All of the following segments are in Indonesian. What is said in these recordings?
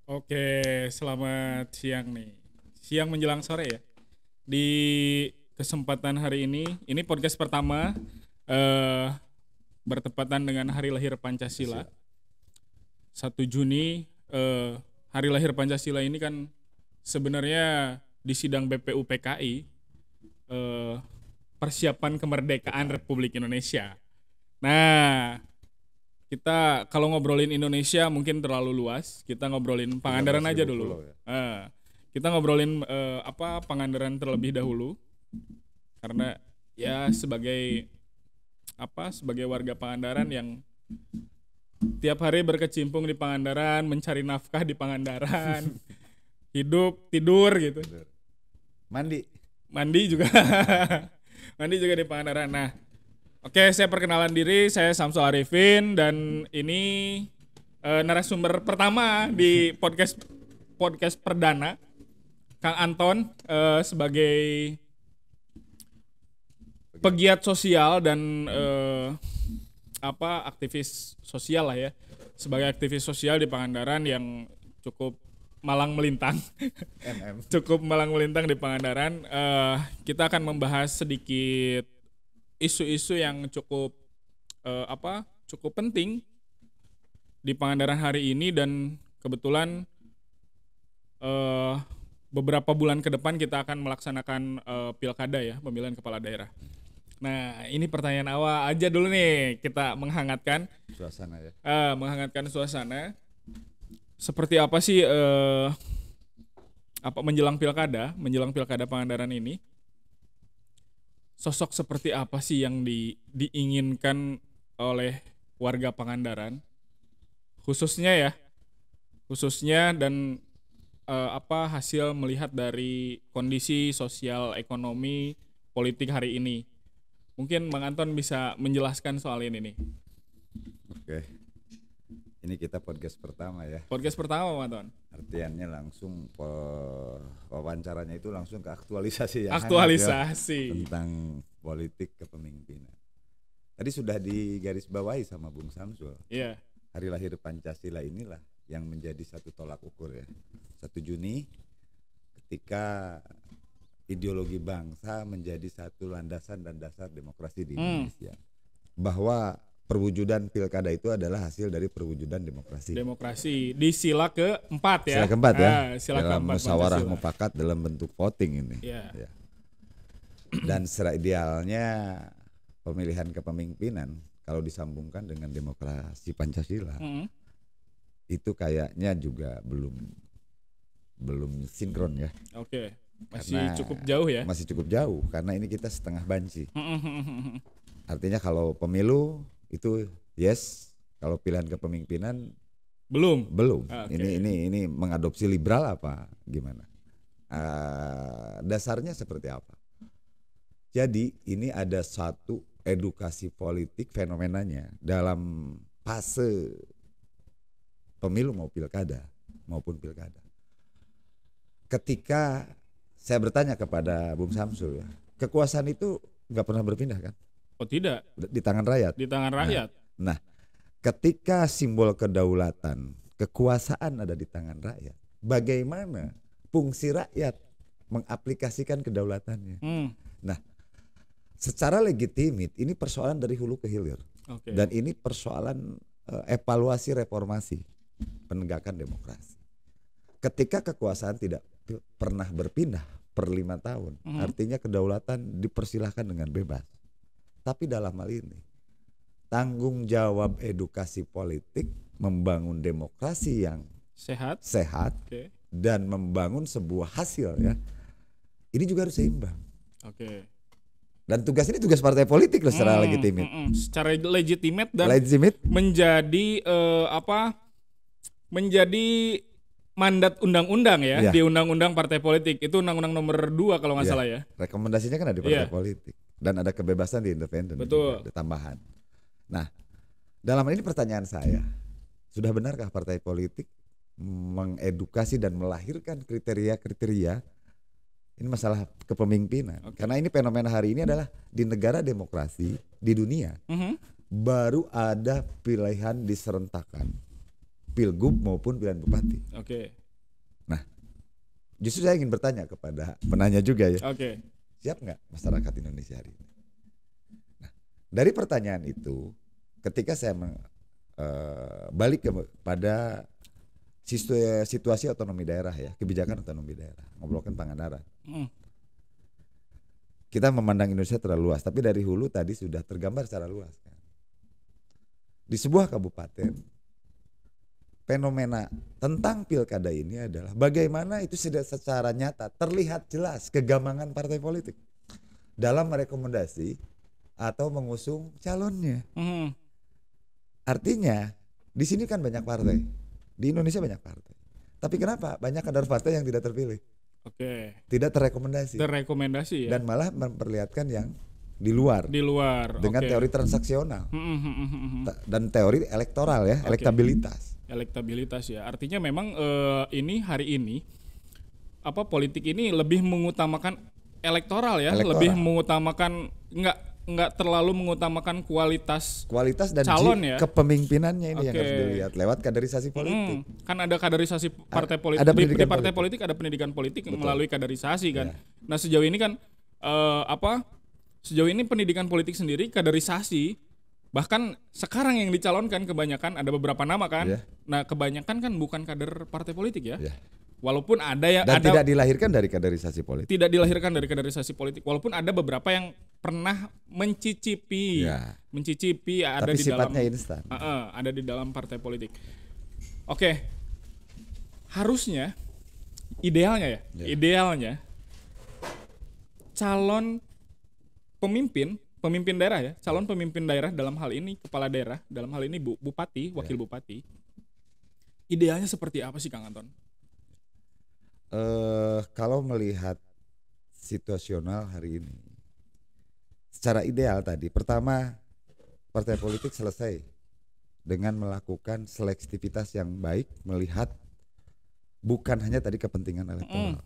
Oke, selamat siang nih. Siang menjelang sore ya. Di kesempatan hari ini podcast pertama eh bertepatan dengan Hari Lahir Pancasila. Pancasila. 1 Juni Hari Lahir Pancasila ini kan sebenarnya di sidang BPUPKI eh persiapan kemerdekaan Republik Indonesia. Nah, kita kalau ngobrolin Indonesia mungkin terlalu luas. Kita ngobrolin Pangandaran aja 13.000 dulu. pulau ya. Kita ngobrolin Pangandaran terlebih dahulu karena ya sebagai warga Pangandaran yang tiap hari berkecimpung di Pangandaran, mencari nafkah di Pangandaran, hidup, tidur gitu. Bener. Mandi. Mandi juga. Mandi juga di Pangandaran. Nah, oke, saya perkenalan diri, saya Samsul Arifin dan ini narasumber pertama di podcast perdana, Kang Anton sebagai pegiat sosial dan aktivis sosial lah ya, sebagai aktivis sosial di Pangandaran yang cukup malang melintang, cukup malang melintang di Pangandaran. Kita akan membahas sedikit isu-isu yang cukup penting di Pangandaran hari ini, dan kebetulan beberapa bulan ke depan kita akan melaksanakan pilkada ya, pemilihan kepala daerah. Nah, ini pertanyaan awal aja dulu nih, kita menghangatkan Suasana ya. menghangatkan suasana. Seperti apa sih menjelang pilkada Pangandaran ini? Sosok seperti apa sih yang diinginkan oleh warga Pangandaran khususnya dan hasil melihat dari kondisi sosial, ekonomi, politik hari ini? Mungkin Bang Anton bisa menjelaskan soal ini nih. Oke. Ini kita podcast pertama ya. Podcast pertama, Bang Anton. Artiannya langsung wawancaranya itu langsung ke aktualisasi yang Aktualisasi hangat ya, tentang politik kepemimpinan. Tadi sudah digarisbawahi sama Bung Samsul. Iya. Hari lahir Pancasila inilah yang menjadi satu tolak ukur ya. 1 Juni ketika ideologi bangsa menjadi satu landasan dan dasar demokrasi di Indonesia. Bahwa perwujudan pilkada itu adalah hasil dari perwujudan demokrasi. Demokrasi di sila keempat ya. Sila keempat ya. Sila dalam keempat musyawarah Pancasila. mufakat dalam bentuk voting ini. Iya. Ya. Dan secara idealnya pemilihan kepemimpinan kalau disambungkan dengan demokrasi Pancasila itu kayaknya juga belum sinkron ya. Oke. Masih cukup jauh ya. Masih cukup jauh karena ini kita setengah banci. Artinya kalau pemilu itu yes, kalau pilihan kepemimpinan belum. Okay. Ini mengadopsi liberal apa gimana? Dasarnya seperti apa? Jadi ini ada satu edukasi politik fenomenanya dalam fase pemilu maupun pilkada. Ketika saya bertanya kepada Bung Samsul ya, kekuasaan itu nggak pernah berpindah kan? Oh tidak. Di tangan rakyat. Di tangan rakyat. Nah, ketika simbol kedaulatan, kekuasaan ada di tangan rakyat, bagaimana fungsi rakyat mengaplikasikan kedaulatannya? Nah, secara legitimit ini persoalan dari hulu ke hilir. Okay. Dan ini persoalan evaluasi reformasi penegakan demokrasi. Ketika kekuasaan tidak pernah berpindah per 5 tahun, artinya kedaulatan dipersilahkan dengan bebas. Tapi dalam hal ini tanggung jawab edukasi politik membangun demokrasi yang sehat okay, dan membangun sebuah hasil ya. Ini juga harus seimbang. Okay. Dan tugas ini tugas partai politik loh secara legitimit. Secara legitimate dan menjadi menjadi mandat undang-undang ya, di undang-undang partai politik. Itu undang-undang nomor 2 kalau nggak salah ya. Rekomendasinya kan ada di partai politik dan ada kebebasan di independen. Betul. Ada tambahan. Nah, dalam ini pertanyaan saya, sudah benarkah partai politik mengedukasi dan melahirkan kriteria-kriteria ini masalah kepemimpinan? Karena ini fenomena hari ini adalah di negara demokrasi di dunia baru ada pilihan diserentakkan pilgub maupun pilihan bupati. Oke. Nah, justru saya ingin bertanya kepada penanya juga ya. Oke. Siap nggak masyarakat Indonesia hari ini? Nah, dari pertanyaan itu, ketika saya balik kepada situasi otonomi daerah ya, kebijakan otonomi daerah, ngobrolkan Pangandaran. Kita memandang Indonesia terlalu luas, tapi dari hulu tadi sudah tergambar secara luas kan. Di sebuah kabupaten, fenomena tentang pilkada ini adalah bagaimana itu sudah secara nyata terlihat jelas kegamangan partai politik dalam merekomendasi atau mengusung calonnya. Artinya di sini kan banyak partai, di Indonesia banyak partai. Tapi kenapa banyak kader partai yang tidak terpilih? Oke. Tidak terrekomendasi. Terrekomendasi ya. Dan malah memperlihatkan yang di luar. Di luar. Dengan teori transaksional dan teori elektoral ya, elektabilitas. Elektabilitas ya. Artinya memang ini hari ini apa politik ini lebih mengutamakan elektoral ya, lebih mengutamakan nggak terlalu mengutamakan kualitas dan calon ya. Kepemimpinannya ini yang harus dilihat lewat kaderisasi politik. Kan ada kaderisasi partai politik. Di partai politik ada pendidikan politik. Betul. Melalui kaderisasi kan. Ya. Nah sejauh ini kan sejauh ini pendidikan politik sendiri kaderisasi, bahkan sekarang yang dicalonkan kebanyakan ada beberapa nama kan. Ya. Nah kebanyakan kan bukan kader partai politik ya. Walaupun ada yang dan tidak dilahirkan dari kaderisasi politik. Tidak dilahirkan dari kaderisasi politik. Walaupun ada beberapa yang pernah mencicipi ada tapi di dalam sifatnya instan. Ada di dalam partai politik. Oke. Harusnya idealnya idealnya calon pemimpin daerah ya, calon pemimpin daerah dalam hal ini kepala daerah, dalam hal ini bupati, wakil bupati. Idealnya seperti apa sih Kang Anton? Kalau melihat situasional hari ini, secara ideal tadi, pertama partai politik selesai dengan melakukan selektivitas yang baik, melihat bukan hanya tadi kepentingan elektoral,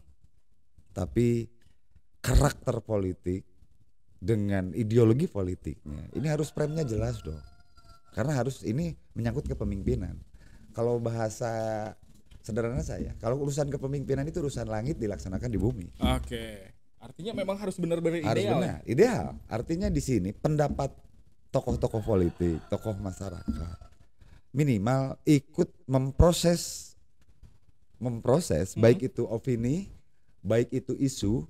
tapi karakter politik dengan ideologi politiknya. Ini harus frame-nya jelas dong, karena harus ini menyangkut kepemimpinan. Kalau bahasa sederhana saya, kalau urusan kepemimpinan itu urusan langit dilaksanakan di bumi. Oke. Artinya memang harus benar-benar ideal. Harus benar, ideal. Artinya di sini pendapat tokoh-tokoh politik, tokoh masyarakat minimal ikut memproses baik itu opini, baik itu isu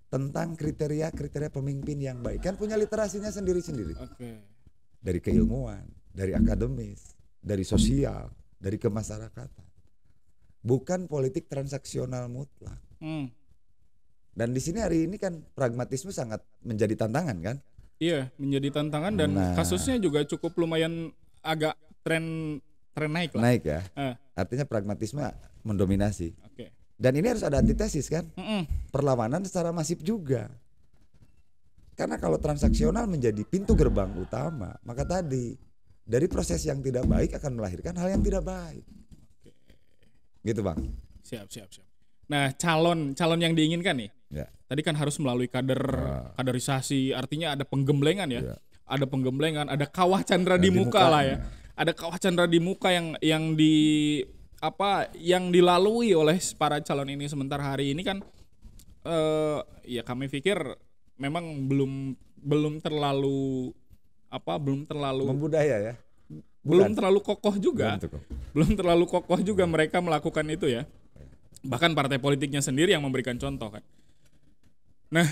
tentang kriteria pemimpin yang baik. Kan punya literasinya sendiri-sendiri. Dari keilmuan, dari akademis, dari sosial, dari kemasyarakatan. Bukan politik transaksional mutlak. Dan di sini hari ini kan pragmatisme sangat menjadi tantangan kan? Iya, menjadi tantangan dan kasusnya juga cukup lumayan agak tren naik lah. Naik ya. Artinya pragmatisme mendominasi. Dan ini harus ada antitesis kan? Perlawanan secara masif juga. Karena kalau transaksional menjadi pintu gerbang utama, maka tadi dari proses yang tidak baik akan melahirkan hal yang tidak baik. Gitu Bang. Siap. Nah calon yang diinginkan nih, tadi kan harus melalui kaderisasi, artinya ada penggemblengan ya, ada penggemblengan, ada kawah candra di muka lah ya, ada kawah candra di muka yang dilalui oleh para calon ini. Sementara hari ini kan, ya kami pikir memang belum terlalu membudaya ya. Belum terlalu kokoh juga. Belum terlalu kokoh juga mereka melakukan itu ya. Bahkan partai politiknya sendiri yang memberikan contoh kan. Nah,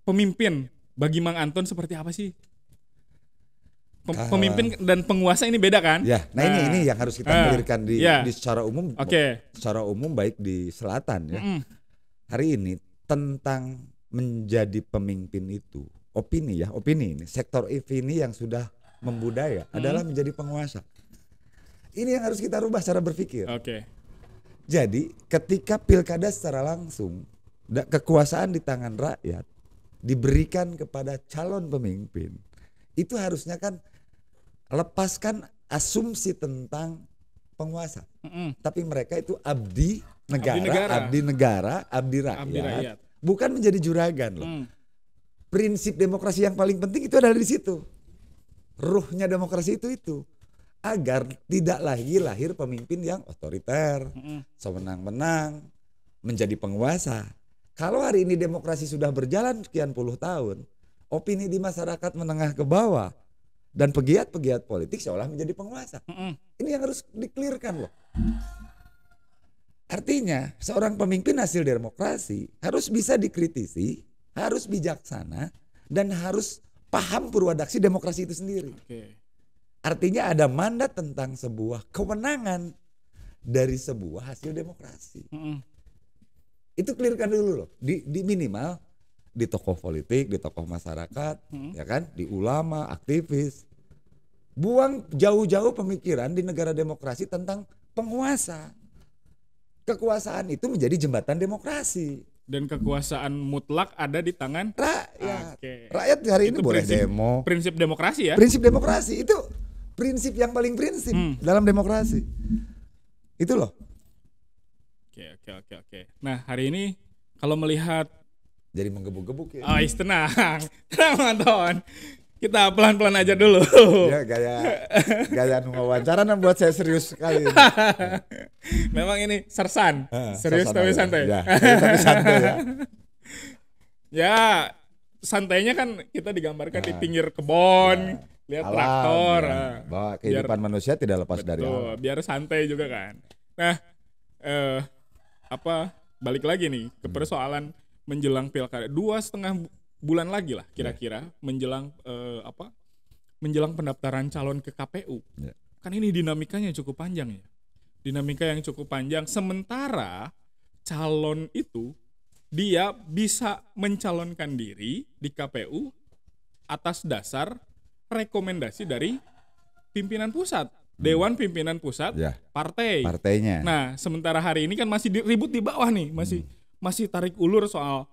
pemimpin bagi Mang Anton seperti apa sih? Pemimpin dan penguasa ini beda kan? Ya, nah ini yang harus kita clearkan di secara umum. Secara umum baik di selatan ya. Hari ini tentang menjadi pemimpin itu. Opini ini sektor opini yang sudah membudaya adalah menjadi penguasa. Ini yang harus kita rubah cara berpikir. Jadi ketika pilkada secara langsung kekuasaan di tangan rakyat diberikan kepada calon pemimpin, itu harusnya kan lepaskan asumsi tentang penguasa. Tapi mereka itu abdi negara, abdi rakyat. Bukan menjadi juragan loh. Prinsip demokrasi yang paling penting itu adalah di situ. Ruhnya demokrasi itu. agar tidak lagi lahir pemimpin yang otoriter, sewenang-wenang, menjadi penguasa. Kalau hari ini demokrasi sudah berjalan sekian puluh tahun, opini di masyarakat menengah ke bawah dan pegiat-pegiat politik seolah menjadi penguasa. Ini yang harus dikelirkan loh. Artinya seorang pemimpin hasil demokrasi harus bisa dikritisi, harus bijaksana, dan harus paham purwadaksi demokrasi itu sendiri. Artinya ada mandat tentang sebuah kewenangan dari sebuah hasil demokrasi. Itu clearkan dulu loh. Di minimal di tokoh politik, di tokoh masyarakat, ya kan, di ulama, aktivis. Buang jauh-jauh pemikiran di negara demokrasi tentang penguasa. Kekuasaan itu menjadi jembatan demokrasi. Dan kekuasaan mutlak ada di tangan rakyat. Rakyat hari ini boleh demo. Prinsip demokrasi ya. Prinsip demokrasi itu prinsip yang paling prinsip dalam demokrasi. Itu loh. Oke. Nah, hari ini kalau melihat jadi menggebuk-gebuk ya. Oh, tenang. Tenang, Anton. Kita pelan-pelan aja dulu. Ya, gaya wawancara buat saya serius sekali. Memang ini sersan. Serius tapi santai. Ya, tapi santai ya. Ya, santainya kan kita digambarkan di pinggir kebon, lihat alam, traktor. Bahwa kehidupan manusia tidak lepas dari alam. Biar santai juga kan. Nah, balik lagi nih ke persoalan menjelang pilkada 2,5 bulan lagi lah kira-kira menjelang menjelang pendaftaran calon ke KPU. Kan ini dinamikanya cukup panjang ya. Dinamika yang cukup panjang, sementara calon itu dia bisa mencalonkan diri di KPU atas dasar rekomendasi dari pimpinan pusat, Dewan Pimpinan Pusat, partainya. Nah, sementara hari ini kan masih ribut di bawah nih, masih tarik ulur soal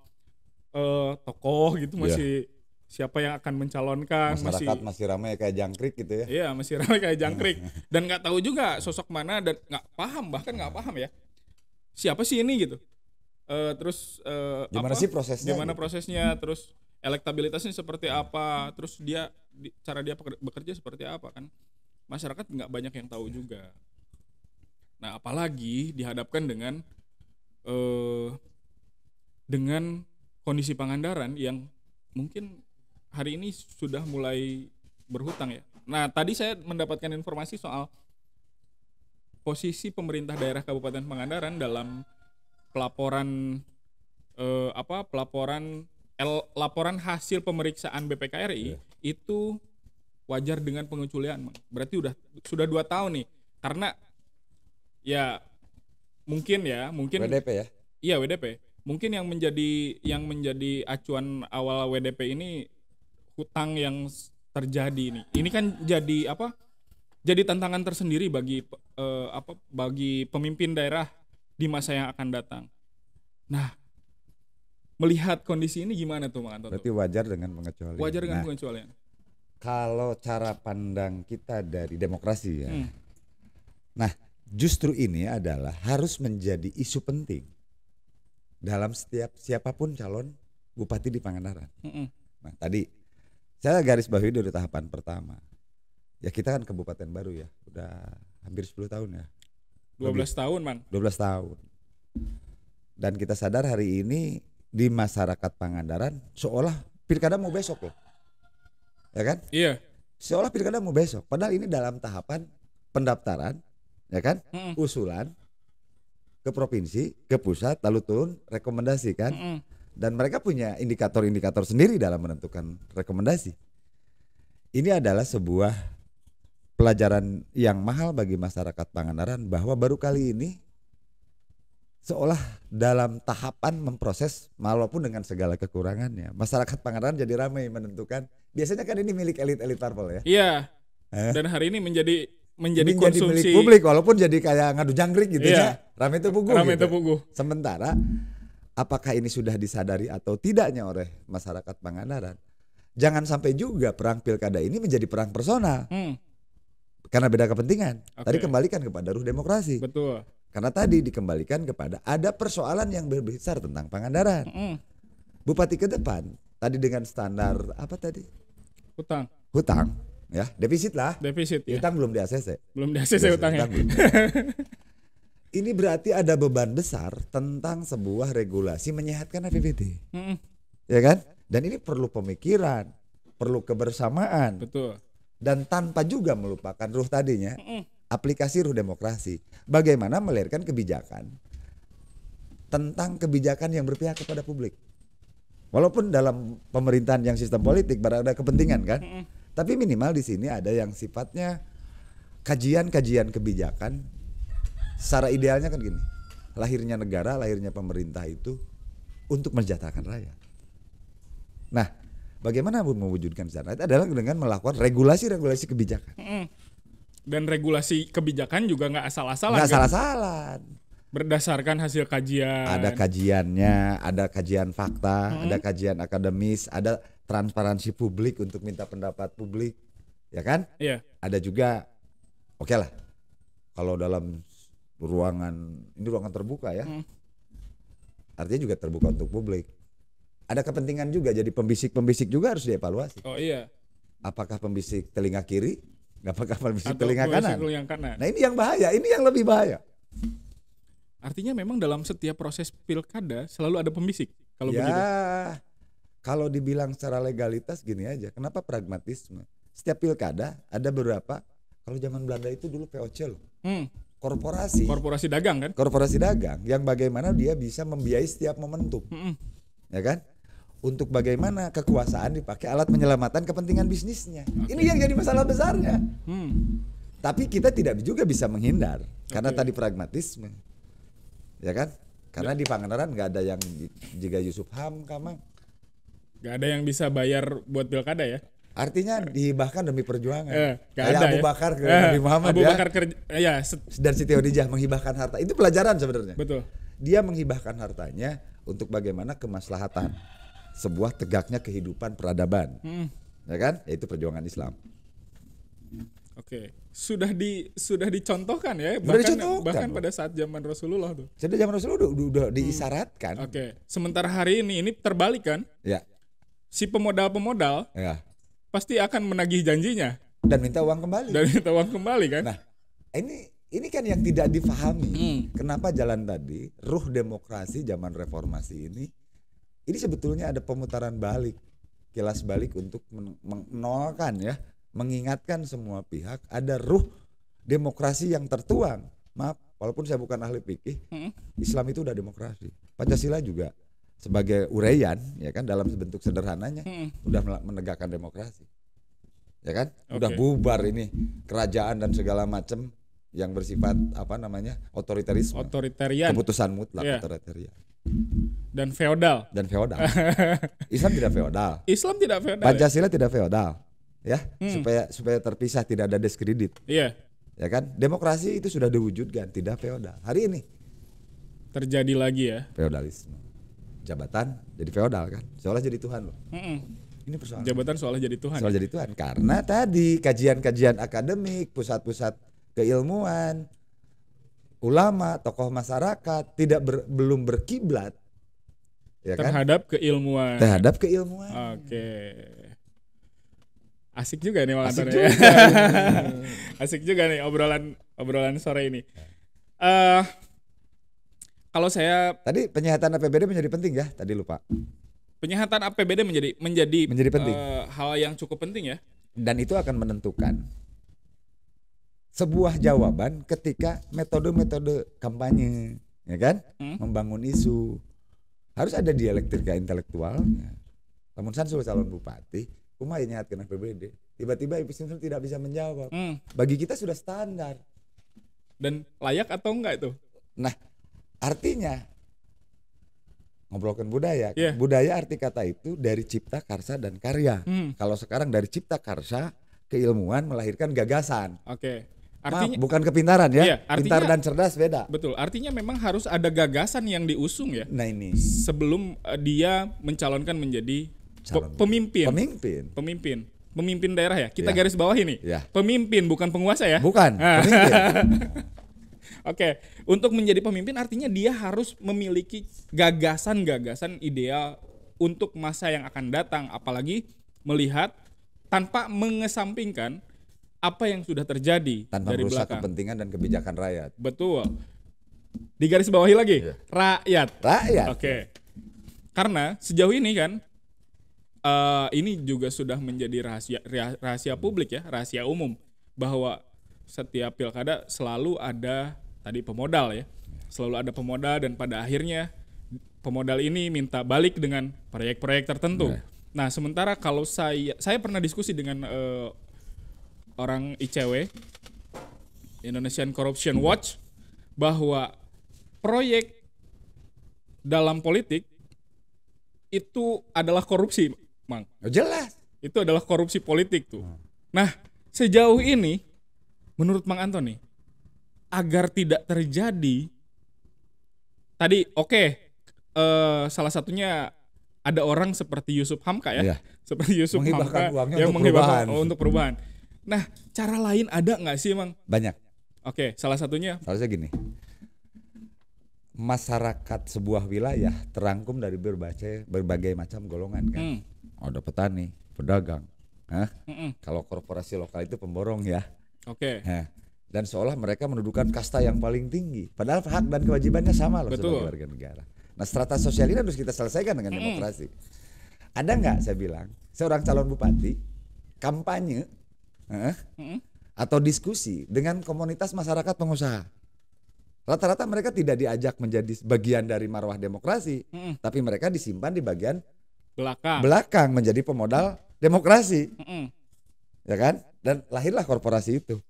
tokoh gitu, masih siapa yang akan mencalonkan, masyarakat masih ramai kayak jangkrik gitu ya. Iya, masih ramai kayak jangkrik dan nggak tahu juga sosok mana dan bahkan nggak paham ya siapa sih ini gitu. Terus gimana sih prosesnya? Gimana prosesnya? Terus elektabilitasnya seperti apa? Terus cara dia bekerja seperti apa kan? Masyarakat nggak banyak yang tahu juga. Nah, apalagi dihadapkan dengan kondisi Pangandaran yang mungkin hari ini sudah mulai berhutang ya. Nah, tadi saya mendapatkan informasi soal posisi pemerintah daerah Kabupaten Pangandaran dalam pelaporan laporan hasil pemeriksaan BPKRI itu wajar dengan pengecualian. Berarti sudah 2 tahun nih. Karena ya mungkin WDP ya. Iya, WDP. Mungkin yang menjadi acuan awal WDP ini hutang yang terjadi nih. Ini kan jadi tantangan tersendiri bagi pemimpin daerah di masa yang akan datang. Nah, melihat kondisi ini gimana tuh, Mang Anton? Berarti wajar dengan pengecualian. Wajar dengan pengecualian. Kalau cara pandang kita dari demokrasi ya. Nah, justru ini adalah harus menjadi isu penting dalam siapapun calon bupati di Pangandaran. Nah, tadi saya garis bawahi dari tahapan pertama. Ya, kita kan kabupaten baru ya, udah hampir 10 tahun ya. 12 tahun, Man. 12 tahun. Dan kita sadar hari ini di masyarakat Pangandaran seolah pilkada mau besok loh. Ya kan? Iya. Seolah pilkada mau besok. Padahal ini dalam tahapan pendaftaran, ya kan? Usulan ke provinsi, ke pusat, lalu turun rekomendasi kan? Dan mereka punya indikator-indikator sendiri dalam menentukan rekomendasi. Ini adalah sebuah pelajaran yang mahal bagi masyarakat Pangandaran bahwa baru kali ini seolah dalam tahapan memproses walaupun dengan segala kekurangannya. Masyarakat Pangandaran jadi ramai menentukan. Biasanya kan ini milik elit-elit parpol ya. Iya. Dan hari ini menjadi milik konsumsi publik walaupun jadi kayak ngadu jangkrik gitu ya. Ramai tepuguh gitu. Sementara apakah ini sudah disadari atau tidaknya oleh masyarakat Pangandaran? Jangan sampai juga perang pilkada ini menjadi perang personal. Karena beda kepentingan. Tadi kembalikan kepada ruh demokrasi. Betul. Karena tadi dikembalikan kepada ada persoalan yang besar tentang Pangandaran. Bupati ke depan tadi dengan standar apa tadi? Hutang, Ya, defisit lah. Defisit ya. Utang belum di ACC. Belum di ACC utangnya. Utang belum. Ini berarti ada beban besar tentang sebuah regulasi menyehatkan APBD. Ya kan? Dan ini perlu pemikiran, perlu kebersamaan. Betul. Dan tanpa juga melupakan ruh tadinya, aplikasi ruh demokrasi. Bagaimana melahirkan kebijakan tentang kebijakan yang berpihak kepada publik. Walaupun dalam pemerintahan yang sistem politik ada kepentingan kan, tapi minimal di sini ada yang sifatnya kajian-kajian kebijakan. Secara idealnya kan gini, lahirnya negara, lahirnya pemerintah itu untuk mensejahterakan rakyat. Nah, bagaimana mewujudkan sana? Itu adalah dengan melakukan regulasi-regulasi kebijakan. Dan regulasi kebijakan juga nggak asal-asalan. Nggak kan? asal-asalan. Berdasarkan hasil kajian. Ada kajiannya, ada kajian fakta, ada kajian akademis, ada transparansi publik untuk minta pendapat publik, ya kan? Iya. Ada juga, oke lah, kalau dalam ini ruangan terbuka ya, artinya juga terbuka untuk publik. Ada kepentingan juga, jadi pembisik-pembisik juga harus dievaluasi. Oh iya. Apakah pembisik telinga kiri, apakah pembisik Atau telinga kanan? kanan. Nah ini yang bahaya, ini yang lebih bahaya. Artinya memang dalam setiap proses pilkada selalu ada pembisik. Kalau ya, begitu. Kalau dibilang secara legalitas gini aja, kenapa pragmatisme? Setiap pilkada ada beberapa, kalau zaman Belanda itu dulu VOC loh. Korporasi dagang kan? Korporasi dagang yang bagaimana dia bisa membiayai setiap momentum. Ya kan? Untuk bagaimana kekuasaan dipakai alat menyelamatkan kepentingan bisnisnya. Ini yang jadi masalah besarnya. Tapi kita tidak juga bisa menghindar karena tadi pragmatisme. Ya kan? Karena di Pangandaran nggak ada yang jika Yusuf Hamka, nggak ada yang bisa bayar buat pilkada ya? Artinya dihibahkan demi perjuangan. Kayak Abu Bakar ke Nabi Muhammad Abu Bakar ya. Dan Siti Khadijah menghibahkan harta. Itu pelajaran sebenarnya. Betul. Dia menghibahkan hartanya untuk bagaimana kemaslahatan sebuah tegaknya kehidupan peradaban. Ya kan? Yaitu perjuangan Islam. Oke. Sudah dicontohkan ya, bahkan pada saat zaman Rasulullah tuh. Sudah zaman Rasulullah udah diisyaratkan. Oke. Sementara hari ini terbalik kan? Ya. Si pemodal Ya. Pasti akan menagih janjinya dan minta uang kembali. Kan? Nah, ini kan yang tidak difahami. Kenapa jalan tadi ruh demokrasi zaman reformasi ini sebetulnya ada pemutaran balik, kilas balik untuk menolkan ya, mengingatkan semua pihak ada ruh demokrasi yang tertuang. Maaf, walaupun saya bukan ahli fikih, Islam itu udah demokrasi. Pancasila juga sebagai uraian ya kan dalam bentuk sederhananya udah menegakkan demokrasi. Ya kan? Udah bubar ini kerajaan dan segala macam yang bersifat otoritarian. Keputusan mutlak otoritarian. Dan feodal. Islam tidak feodal. Pancasila tidak feodal. Ya, supaya terpisah tidak ada diskredit. Iya. Ya kan? Demokrasi itu sudah diwujudkan, tidak feodal. Hari ini terjadi lagi ya feodalisme. Jabatan jadi feodal kan, seolah jadi Tuhan loh. Ini persoalan. Jabatan seolah jadi Tuhan. Seolah jadi Tuhan karena tadi kajian-kajian akademik, pusat-pusat keilmuan, ulama, tokoh masyarakat belum berkiblat ya terhadap keilmuan. Oke. Asik juga nih Asik juga nih obrolan sore ini. Kalau saya tadi penyihatan APBD menjadi penting ya, tadi lupa. Penyihatan APBD menjadi penting. Hal yang cukup penting ya. Dan itu akan menentukan sebuah jawaban ketika metode-metode kampanye, ya kan? Membangun isu. Harus ada dialektika intelektualnya. Namun Samsul calon bupati, kumaha nyehatkeun APBD. Tiba-tiba Ibu Samsul tidak bisa menjawab. Bagi kita sudah standar. Dan layak atau enggak itu? Nah, artinya ngobrolkan budaya. Yeah. Budaya arti kata itu dari cipta, karsa, dan karya. Kalau sekarang dari cipta, karsa, keilmuan melahirkan gagasan. Oke. Artinya bukan kepintaran ya. Iya, artinya, pintar dan cerdas beda. Betul. Artinya memang harus ada gagasan yang diusung ya. Nah ini. Sebelum dia mencalonkan menjadi pemimpin. Pemimpin daerah ya. Kita garis bawah ini. Ya. Pemimpin bukan penguasa ya. Bukan. Pemimpin. Oke, untuk menjadi pemimpin artinya dia harus memiliki gagasan-gagasan ideal untuk masa yang akan datang, apalagi melihat tanpa mengesampingkan apa yang sudah terjadi Tanpa dari merusak belakang. kepentingan dan kebijakan rakyat. Betul. Di garis bawahi lagi, Iya. rakyat. Rakyat. Oke. Karena sejauh ini kan ini juga sudah menjadi rahasia publik ya, rahasia umum bahwa setiap pilkada selalu ada tadi pemodal ya. Selalu ada pemodal dan pada akhirnya pemodal ini minta balik dengan proyek-proyek tertentu. Nah, sementara kalau saya pernah diskusi dengan orang ICW, Indonesian Corruption Watch, bahwa proyek dalam politik itu adalah korupsi, Mang. Oh, jelas. Itu adalah korupsi politik tuh. Nah, sejauh ini menurut Mang Antoni, agar tidak terjadi tadi salah satunya ada orang seperti Yusuf Hamka ya. Iya. Seperti Yusuf Menghibahkan Hamka uangnya yang untuk menghibahkan perubahan. untuk perubahan. Nah, cara lain ada nggak sih, Mang? Banyak. Oke, salah satunya. Harusnya gini. Masyarakat sebuah wilayah terangkum dari berbagai macam golongan kan. Ada petani, pedagang. Kalau korporasi lokal itu pemborong ya. Oke. Nah, dan seolah mereka mendudukan kasta yang paling tinggi. Padahal hak dan kewajibannya sama loh Betul. sebagai warga negara. Nah, strata sosial ini harus kita selesaikan dengan demokrasi. Ada nggak saya bilang seorang calon bupati kampanye atau diskusi dengan komunitas masyarakat pengusaha? Rata-rata mereka tidak diajak menjadi bagian dari marwah demokrasi, tapi mereka disimpan di bagian belakang menjadi pemodal demokrasi, ya kan? Dan lahirlah korporasi itu.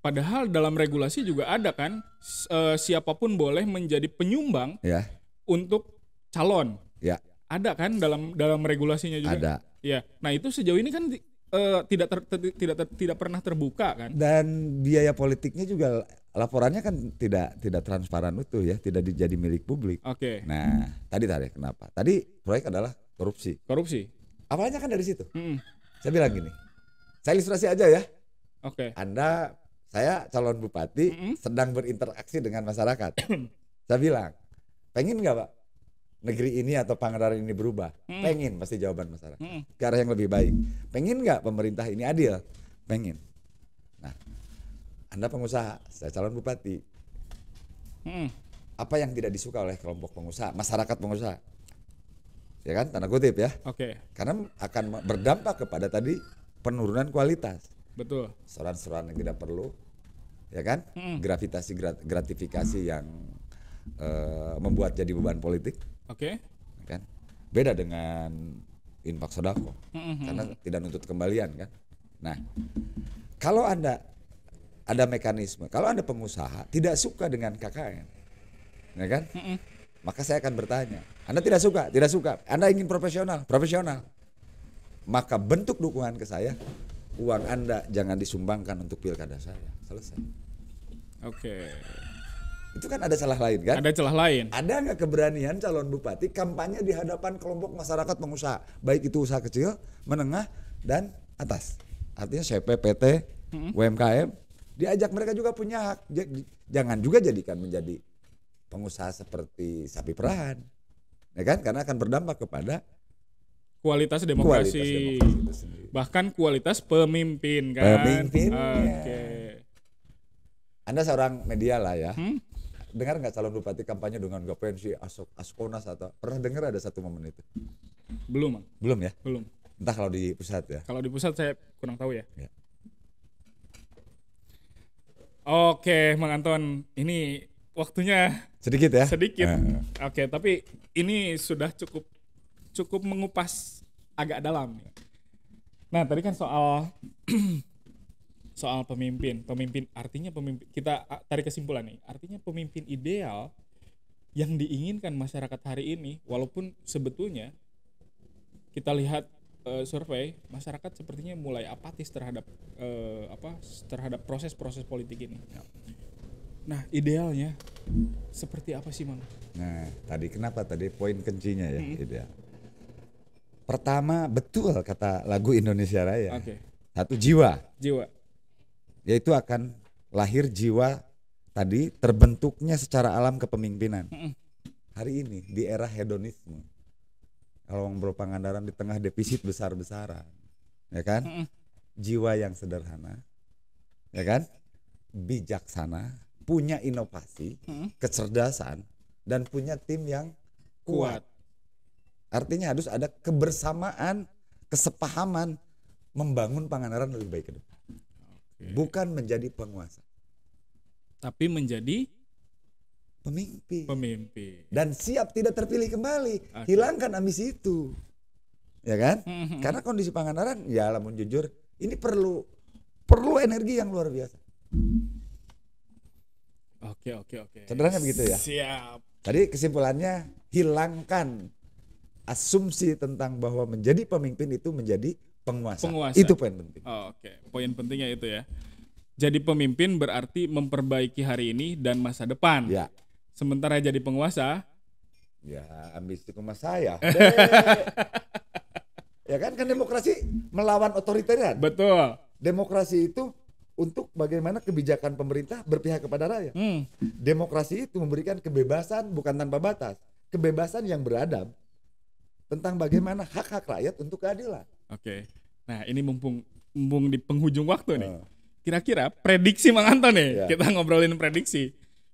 Padahal dalam regulasi juga ada kan, siapapun boleh menjadi penyumbang Ya, untuk calon. ya, Ada kan dalam regulasinya juga. ada. Ya. Nah, itu sejauh ini kan tidak pernah terbuka kan. Dan biaya politiknya juga laporannya kan tidak transparan utuh ya, tidak jadi milik publik. Oke. Nah, tadi kenapa? Tadi proyek adalah korupsi. Korupsi. Awalnya kan dari situ. Mm-mm. Saya bilang gini, saya ilustrasi aja ya. Oke. Saya calon bupati sedang berinteraksi dengan masyarakat. Saya bilang, pengen nggak Pak negeri ini atau Pangandaran ini berubah? Pengen, pasti jawaban masyarakat. Ke arah yang lebih baik. Pengen nggak pemerintah ini adil? Pengen. Nah, Anda pengusaha, saya calon bupati. Apa yang tidak disuka oleh kelompok pengusaha, masyarakat pengusaha? Ya kan, tanda kutip ya. Oke. Karena akan berdampak kepada tadi penurunan kualitas. Betul. Seran-seran yang tidak perlu, ya kan? Gratifikasi yang membuat jadi beban politik, Oke. ya kan? Beda dengan infak sodako, karena tidak nuntut kembalian kan. Nah, kalau ada mekanisme, kalau Anda pengusaha tidak suka dengan KKN, ya kan? Maka saya akan bertanya, Anda tidak suka, Anda ingin profesional, maka bentuk dukungan ke saya. Uang Anda jangan disumbangkan untuk pilkada saya. Selesai. Oke. Itu kan ada celah lain kan? Ada celah lain. Ada nggak keberanian calon bupati kampanye di hadapan kelompok masyarakat pengusaha, baik itu usaha kecil, menengah, dan atas. Artinya CP, PT, UMKM, diajak mereka juga punya hak. Jangan juga jadikan menjadi pengusaha seperti sapi perahan, ya kan? Karena akan berdampak kepada Kualitas demokrasi itu sendiri. bahkan kualitas pemimpin kan. Pemimpinnya. Oke. Anda seorang media lah ya. Dengar nggak calon bupati kampanye dengan nggak pensi Askonas atau pernah dengar ada satu momen itu? Belum, Mang. Belum ya? Belum. Entah kalau di pusat ya. Kalau di pusat saya kurang tahu ya. Ya. Oke, Mang Anton, ini waktunya Sedikit ya. sedikit. Oke, tapi ini sudah cukup mengupas agak dalam. Nah, tadi kan soal pemimpin artinya pemimpin, kita tarik kesimpulan nih, artinya pemimpin ideal yang diinginkan masyarakat hari ini, walaupun sebetulnya kita lihat survei, masyarakat sepertinya mulai apatis terhadap terhadap proses-proses politik ini. Nah, idealnya seperti apa sih, Mang? Nah, kenapa poin kuncinya ya, ideal. Pertama, betul kata lagu Indonesia Raya. Oke. Satu, jiwa. Yaitu akan lahir jiwa tadi terbentuknya secara alam kepemimpinan. Hari ini di era hedonisme. Kalau orang Bro Pangandaran di tengah defisit besar-besaran. ya kan? Jiwa yang sederhana, ya kan? Bijaksana, punya inovasi, kecerdasan, dan punya tim yang kuat. Artinya harus ada kebersamaan, kesepahaman membangun Pangandaran lebih baik ke depan. Bukan menjadi penguasa, tapi menjadi pemimpin. Dan siap tidak terpilih kembali. Hilangkan ambisi itu, ya kan? Karena kondisi Pangandaran, ya lamun jujur, ini perlu energi yang luar biasa. Oke. Sederhananya begitu ya. Siap. Tadi kesimpulannya, hilangkan asumsi tentang bahwa menjadi pemimpin itu menjadi penguasa. Itu poin penting. Poin pentingnya itu ya. Jadi pemimpin berarti memperbaiki hari ini dan masa depan. Ya. Sementara jadi penguasa, ya ambisi penguasa saya. Ya kan demokrasi melawan otoritarian. Betul. Demokrasi itu untuk bagaimana kebijakan pemerintah berpihak kepada rakyat. Demokrasi itu memberikan kebebasan bukan tanpa batas, kebebasan yang beradab tentang bagaimana hak-hak rakyat untuk keadilan. Oke. Nah, ini mumpung di penghujung waktu nih. Kira-kira prediksi Mang Anton nih. Kita ngobrolin prediksi.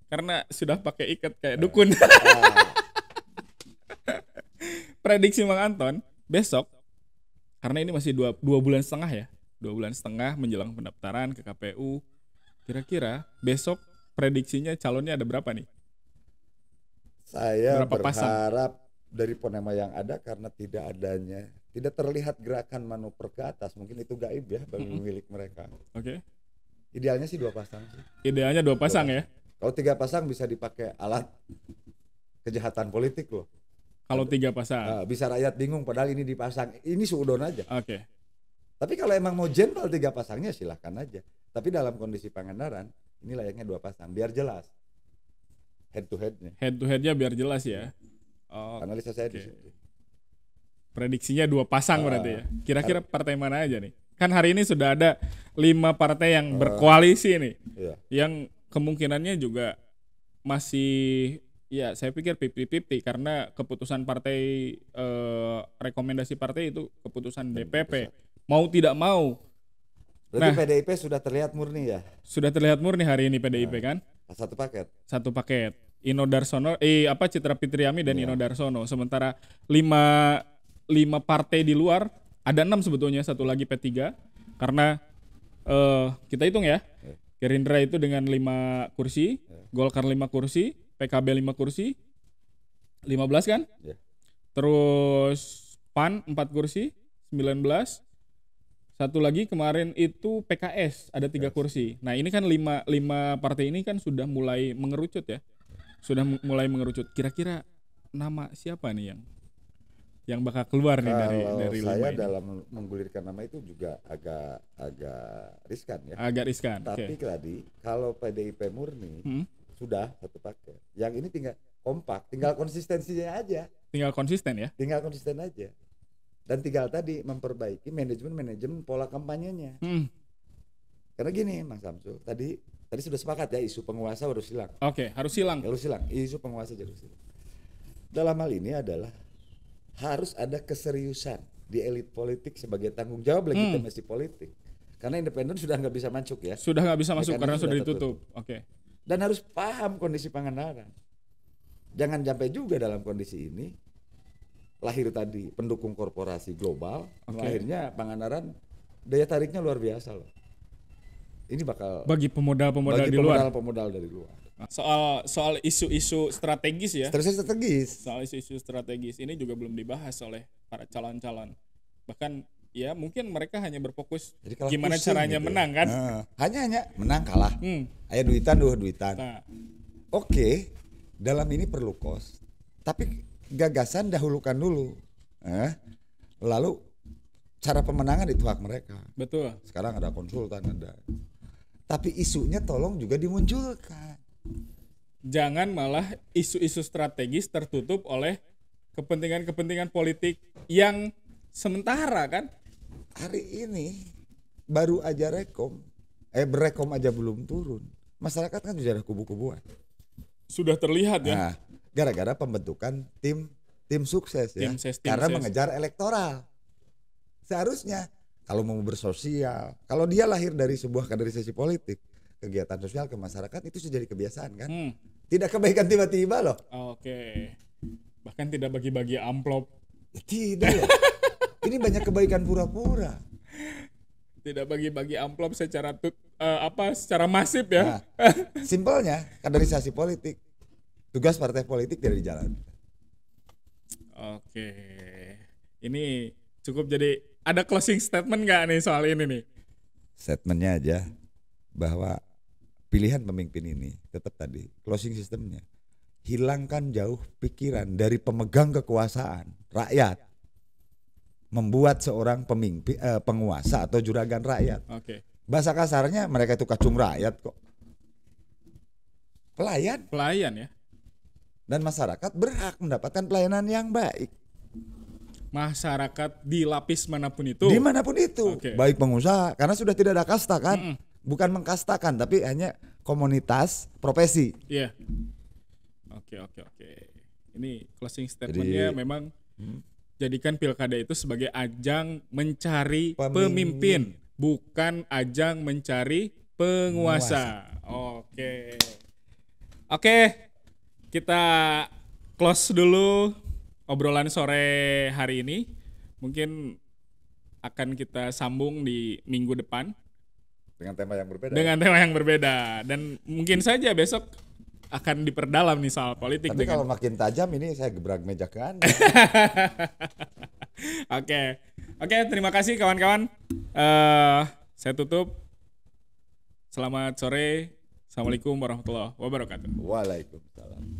Karena sudah pakai ikat kayak dukun. Prediksi Mang Anton besok, karena ini masih dua bulan setengah ya. 2 bulan setengah menjelang pendaftaran ke KPU. Kira-kira besok prediksinya calonnya ada berapa nih? Saya berapa berharap dari ponema yang ada, karena tidak terlihat gerakan manuver ke atas, mungkin itu gaib ya bagi milik mereka. Oke. Idealnya sih 2 pasang sih. Idealnya 2 pasang ya. Kalau 3 pasang bisa dipakai alat kejahatan politik loh. Kalau 3 pasang. Bisa rakyat bingung padahal ini dipasang. Ini suudon aja. Oke. Tapi kalau emang mau jenderal 3 pasangnya silahkan aja. Tapi dalam kondisi Pangandaran ini layaknya 2 pasang biar jelas. Head to headnya biar jelas ya. Analisa saya di situ. Prediksinya 2 pasang berarti ya. Kira-kira partai mana aja nih? Kan hari ini sudah ada 5 partai yang berkoalisi nih. Iya. Yang kemungkinannya juga masih, ya saya pikir 50-50 karena keputusan partai, rekomendasi partai itu keputusan DPP. Mau tidak mau. Berarti PDIP sudah terlihat murni ya? Sudah terlihat murni hari ini PDIP kan? Satu paket. Ino Darsono, Citra Fitriami dan Ino Darsono. Sementara 5 partai di luar, ada 6 sebetulnya, satu lagi P3. Karena kita hitung ya, Gerindra itu dengan 5 kursi, Golkar 5 kursi, PKB 5 kursi, 15 kan? Terus PAN 4 kursi, 19. Satu lagi kemarin itu PKS ada 3 kursi. Nah ini kan 5 partai ini kan sudah mulai mengerucut ya. Kira-kira nama siapa nih yang bakal keluar nih dari 5 saya ini? dalam menggulirkan nama itu juga agak riskan ya. Agak riskan. Tapi tadi kalau PDIP murni sudah satu paket. Yang ini tinggal kompak, tinggal konsistensinya aja. Tinggal konsisten ya. Dan tinggal tadi memperbaiki manajemen pola kampanyenya. Karena gini Mas Samsul, tadi sudah sepakat ya, isu penguasa harus hilang. Oke, harus hilang. Isu penguasa harus hilang. Dalam hal ini adalah harus ada keseriusan di elit politik sebagai tanggung jawab legitimasi politik. Karena independen sudah nggak bisa masuk ya. Sudah nggak bisa masuk karena sudah ditutup. Oke. Dan harus paham kondisi Pangandaran. Jangan sampai juga dalam kondisi ini lahir tadi pendukung korporasi global, akhirnya Pangandaran daya tariknya luar biasa loh. Ini bakal bagi pemodal-pemodal di luar. Pemodal dari luar. Soal isu-isu strategis ya. Soal isu-isu strategis ini juga belum dibahas oleh para calon-calon. Bahkan ya mungkin mereka hanya berfokus gimana caranya gitu menang kan. Hanya menang kalah. Ayo duitan. Nah. Oke, dalam ini perlu kos. Tapi gagasan dahulukan dulu. Lalu cara pemenangan itu hak mereka. Betul. Sekarang ada konsultan ada. Tapi isunya tolong juga dimunculkan. Jangan malah isu-isu strategis tertutup oleh kepentingan-kepentingan politik yang sementara kan. Hari ini baru aja berekom aja belum turun. Masyarakat kan sudah ada kubu-kubuan. Sudah terlihat ya. Nah, gara-gara pembentukan tim sukses ya. Karena mengejar elektoral. Seharusnya kalau mau bersosial, kalau dia lahir dari sebuah kaderisasi politik, kegiatan sosial ke masyarakat itu sudah jadi kebiasaan kan. Tidak kebaikan tiba-tiba loh. Oke. Bahkan tidak bagi-bagi amplop. Ya, tidak loh. Ini banyak kebaikan pura-pura. Tidak bagi-bagi amplop secara secara masif ya. Nah, simpelnya kaderisasi politik, tugas partai politik tidak dijalankan. Oke. Ini cukup jadi ada closing statement nggak nih soal ini nih? Statementnya aja bahwa pilihan pemimpin ini tetap tadi closing sistemnya, hilangkan jauh pikiran dari pemegang kekuasaan rakyat membuat seorang pemimpin penguasa atau juragan rakyat. Oke. Bahasa kasarnya mereka itu kacung rakyat kok, pelayan Ya. dan masyarakat berhak mendapatkan pelayanan yang baik Masyarakat di lapis manapun itu. dimanapun itu. Oke. Baik pengusaha, karena sudah tidak ada kasta kan. Bukan mengkastakan tapi hanya komunitas profesi. Iya. Oke. Ini closing statementnya memang jadikan pilkada itu sebagai ajang mencari pemimpin, bukan ajang mencari penguasa. Oke, kita close dulu obrolan sore hari ini. Mungkin akan kita sambung di minggu depan Dengan tema yang berbeda. Dan mungkin saja besok akan diperdalam nih soal politik. Tapi kalau makin tajam ini saya gebrak meja ke Anda. Oke, terima kasih kawan-kawan. Saya tutup. Selamat sore. Assalamualaikum warahmatullahi wabarakatuh. Waalaikumsalam.